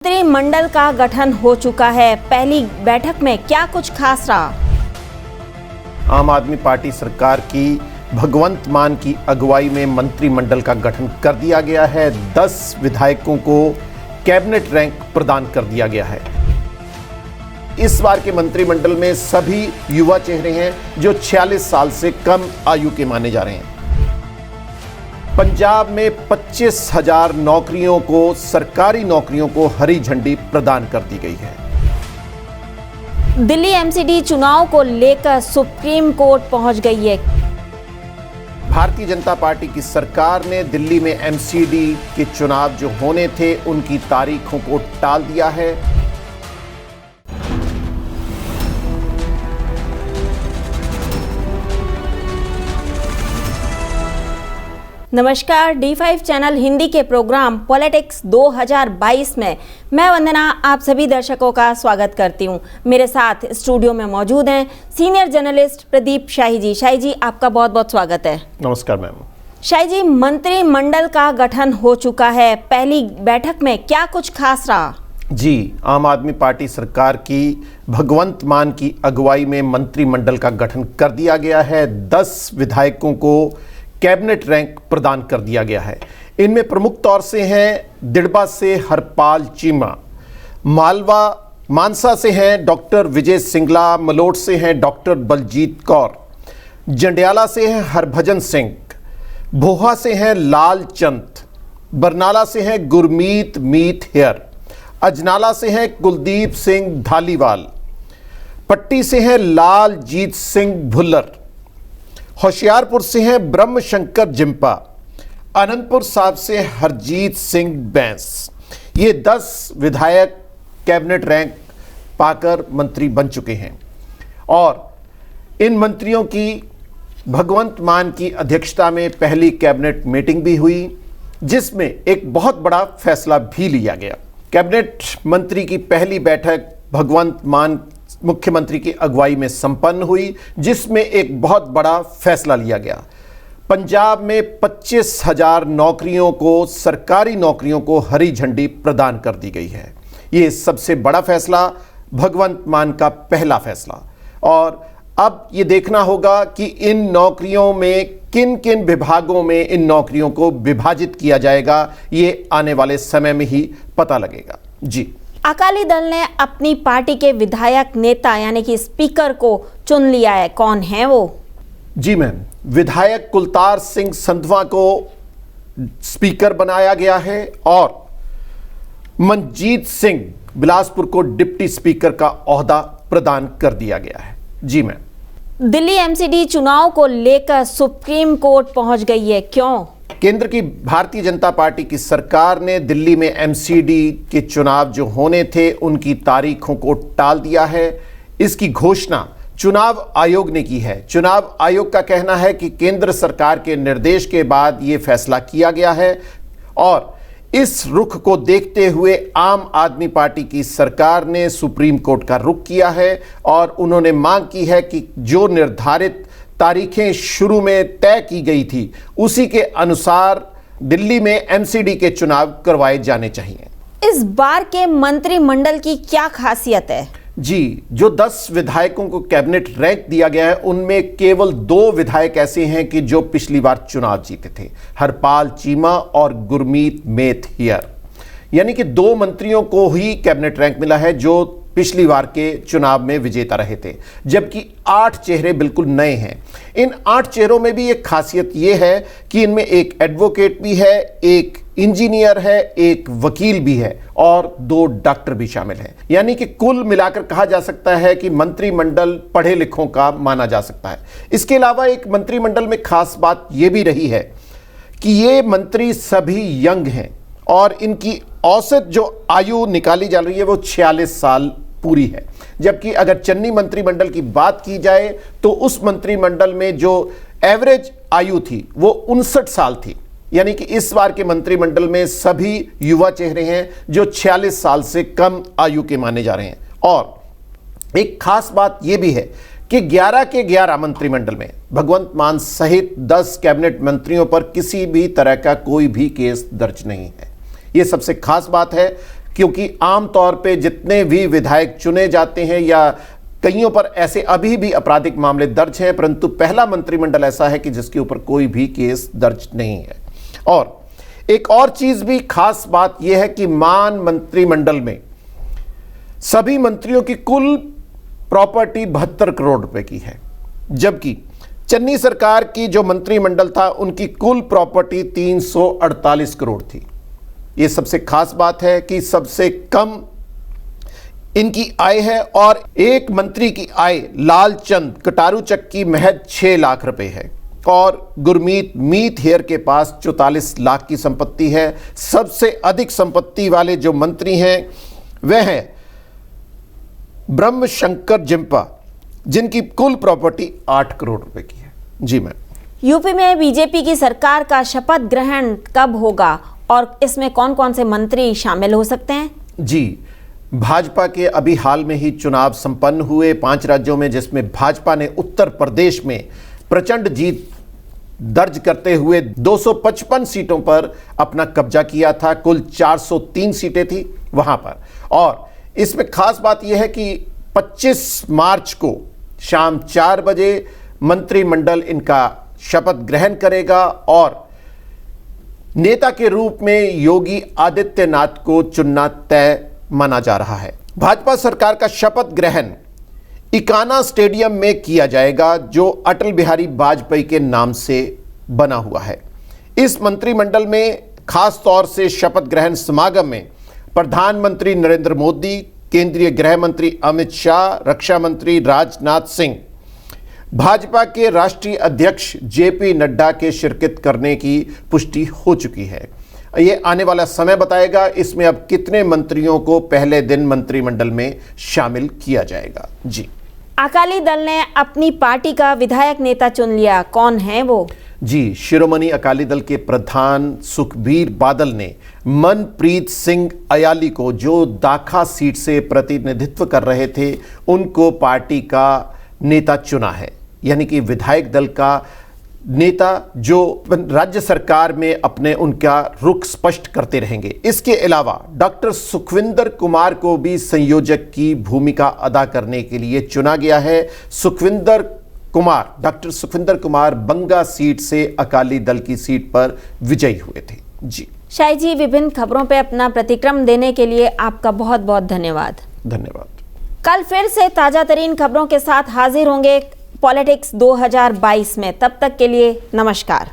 मंत्रिमंडल का गठन हो चुका है। पहली बैठक में क्या कुछ खास रहा? आम आदमी पार्टी सरकार की भगवंत मान की अगुवाई में मंत्रिमंडल का गठन कर दिया गया है। 10 विधायकों को कैबिनेट रैंक प्रदान कर दिया गया है। इस बार के मंत्रिमंडल में सभी युवा चेहरे हैं जो 46 साल से कम आयु के माने जा रहे हैं। पंजाब में 25,000 नौकरियों को, सरकारी नौकरियों को हरी झंडी प्रदान कर दी गई है। दिल्ली एमसीडी चुनाव को लेकर सुप्रीम कोर्ट पहुंच गई है। भारतीय जनता पार्टी की सरकार ने दिल्ली में एमसीडी के चुनाव जो होने थे उनकी तारीखों को टाल दिया है। नमस्कार, D5 चैनल हिंदी के प्रोग्राम पॉलिटिक्स 2022 में मैं वंदना आप सभी दर्शकों का स्वागत करती हूं। मेरे साथ स्टूडियो में मौजूद हैं सीनियर जर्नलिस्ट प्रदीप शाही जी। शाही जी, आपका बहुत बहुत स्वागत है। नमस्कार मैम। शाही जी, मंत्रिमंडल का गठन हो चुका है। पहली बैठक में क्या कुछ खास रहा? जी, आम आदमी पार्टी सरकार की भगवंत मान की अगुवाई में मंत्रिमंडल का गठन कर दिया गया है। 10 विधायकों को कैबिनेट रैंक प्रदान कर दिया गया है। इनमें प्रमुख तौर से हैं दिड़बा से हरपाल चीमा, मालवा मानसा से हैं डॉक्टर विजय सिंगला, मलोट से हैं डॉक्टर बलजीत कौर, जंडियाला से हैं हरभजन सिंह, भोहा से हैं लाल चंद, बरनाला से हैं गुरमीत मीत हेयर, अजनाला से हैं कुलदीप सिंह धालीवाल, पट्टी से हैं लालजीत सिंह भुल्लर, होशियारपुर से हैं ब्रह्म शंकर जिम्पा, अनंतपुर साहब से हरजीत सिंह बैंस। ये 10 विधायक कैबिनेट रैंक पाकर मंत्री बन चुके हैं और इन मंत्रियों की भगवंत मान की अध्यक्षता में पहली कैबिनेट मीटिंग भी हुई, जिसमें एक बहुत बड़ा फैसला भी लिया गया। कैबिनेट मंत्री की पहली बैठक भगवंत मान मुख्यमंत्री की अगुवाई में संपन्न हुई, जिसमें एक बहुत बड़ा फैसला लिया गया। पंजाब में 25,000 नौकरियों को, सरकारी नौकरियों को हरी झंडी प्रदान कर दी गई है। ये सबसे बड़ा फैसला, भगवंत मान का पहला फैसला। और अब ये देखना होगा कि इन नौकरियों में किन किन विभागों में इन नौकरियों को विभाजित किया जाएगा, ये आने वाले समय में ही पता लगेगा। जी, अकाली दल ने अपनी पार्टी के विधायक नेता यानी कि स्पीकर को चुन लिया है। कौन है वो? जी मैम, विधायक कुलतार सिंह संधवा को स्पीकर बनाया गया है और मनजीत सिंह बिलासपुर को डिप्टी स्पीकर का ओहदा प्रदान कर दिया गया है। जी मैम। दिल्ली एमसीडी चुनाव को लेकर सुप्रीम कोर्ट पहुंच गई है। क्यों? केंद्र की भारतीय जनता पार्टी की सरकार ने दिल्ली में एमसीडी के चुनाव जो होने थे उनकी तारीखों को टाल दिया है। इसकी घोषणा चुनाव आयोग ने की है। चुनाव आयोग का कहना है कि केंद्र सरकार के निर्देश के बाद ये फैसला किया गया है और इस रुख को देखते हुए आम आदमी पार्टी की सरकार ने सुप्रीम कोर्ट का रुख किया है और उन्होंने मांग की है कि जो निर्धारित तारीखें शुरू में तय की गई थी उसी के अनुसार दिल्ली में एमसीडी के चुनाव करवाए जाने चाहिए। इस बार के मंत्रिमंडल की क्या खासियत है? जी, जो 10 विधायकों को कैबिनेट रैंक दिया गया है उनमें केवल 2 विधायक ऐसे हैं कि जो पिछली बार चुनाव जीते थे, हरपाल चीमा और गुरमीत मेत हेयर। यानी कि 2 मंत्रियों को ही कैबिनेट रैंक मिला है जो पिछली बार के चुनाव में विजेता रहे थे, जबकि 8 चेहरे बिल्कुल नए हैं। इन 8 चेहरों में भी एक खासियत यह है कि इनमें एक एडवोकेट भी है, एक इंजीनियर है, एक वकील भी है और 2 डॉक्टर भी शामिल हैं। यानी कि कुल मिलाकर कहा जा सकता है कि मंत्रिमंडल पढ़े लिखों का माना जा सकता है। इसके अलावा एक मंत्रिमंडल में खास बात यह भी रही है कि ये मंत्री सभी यंग हैं और इनकी औसत जो आयु निकाली जा रही है वो 46 साल पूरी है। जबकि अगर चन्नी मंत्रिमंडल की बात की जाए तो उस मंत्रिमंडल में जो एवरेज आयु थी वो 59 साल थी। यानी कि इस बार के मंत्रिमंडल में सभी युवा चेहरे हैं जो 46 साल से कम आयु के माने जा रहे हैं। और एक खास बात यह भी है कि 11 के 11 मंत्रिमंडल में भगवंत मान सहित 10 कैबिनेट मंत्रियों पर किसी भी तरह का कोई भी केस दर्ज नहीं है। यह सबसे खास बात है क्योंकि आमतौर पे जितने भी विधायक चुने जाते हैं या कईयों पर ऐसे अभी भी आपराधिक मामले दर्ज हैं, परंतु पहला मंत्रिमंडल ऐसा है कि जिसके ऊपर कोई भी केस दर्ज नहीं है। और एक और चीज भी खास बात यह है कि मान मंत्रिमंडल में सभी मंत्रियों की कुल प्रॉपर्टी 72 करोड़ रुपए की है, जबकि चन्नी सरकार की जो मंत्रिमंडल था उनकी कुल प्रॉपर्टी 348 करोड़ थी। यह सबसे खास बात है कि सबसे कम इनकी आय है और एक मंत्री की आय लालचंद कटारूचक की महज 6 लाख रुपए है और गुरमीत मीत हेयर के पास 44 लाख की संपत्ति है। सबसे अधिक संपत्ति वाले जो मंत्री हैं वह हैं ब्रह्म शंकर जिम्पा, जिनकी कुल प्रॉपर्टी 8 करोड़ रुपए की है। जी मैम। यूपी में बीजेपी की सरकार का शपथ ग्रहण कब होगा और इसमें कौन कौन से मंत्री शामिल हो सकते हैं? जी, भाजपा के अभी हाल में ही चुनाव संपन्न हुए 5 राज्यों में, जिसमें भाजपा ने उत्तर प्रदेश में प्रचंड जीत दर्ज करते हुए 255 सीटों पर अपना कब्जा किया था। कुल 403 सीटें थी वहां पर। और इसमें खास बात यह है कि 25 मार्च को शाम 4 बजे मंत्रिमंडल इनका शपथ ग्रहण करेगा और नेता के रूप में योगी आदित्यनाथ को चुनना तय माना जा रहा है। भाजपा सरकार का शपथ ग्रहण इकाना स्टेडियम में किया जाएगा, जो अटल बिहारी वाजपेयी के नाम से बना हुआ है। इस मंत्रिमंडल में खास तौर से शपथ ग्रहण समागम में प्रधानमंत्री नरेंद्र मोदी, केंद्रीय गृह मंत्री अमित शाह, रक्षा मंत्री राजनाथ सिंह, भाजपा के राष्ट्रीय अध्यक्ष जेपी नड्डा के शिरकत करने की पुष्टि हो चुकी है। ये आने वाला समय बताएगा इसमें अब कितने मंत्रियों को पहले दिन मंत्रिमंडल में शामिल किया जाएगा। जी, अकाली दल ने अपनी पार्टी का विधायक नेता चुन लिया, कौन है वो? जी, शिरोमणि अकाली दल के प्रधान सुखबीर बादल ने मनप्रीत सिंह अयाली को, जो दाखा सीट से प्रतिनिधित्व कर रहे थे, उनको पार्टी का नेता चुना है। यानी कि विधायक दल का नेता जो राज्य सरकार में अपने उनका रुख स्पष्ट करते रहेंगे। इसके अलावा डॉक्टर सुखविंदर कुमार को भी संयोजक की भूमिका अदा करने के लिए चुना गया है। डॉक्टर सुखविंदर कुमार बंगा सीट से अकाली दल की सीट पर विजयी हुए थे। जी शाही जी, विभिन्न खबरों पर अपना प्रतिक्रम देने के लिए आपका बहुत बहुत धन्यवाद। धन्यवाद। कल फिर से ताजा तरीन खबरों के साथ हाजिर होंगे पॉलिटिक्स 2022 में। तब तक के लिए नमस्कार।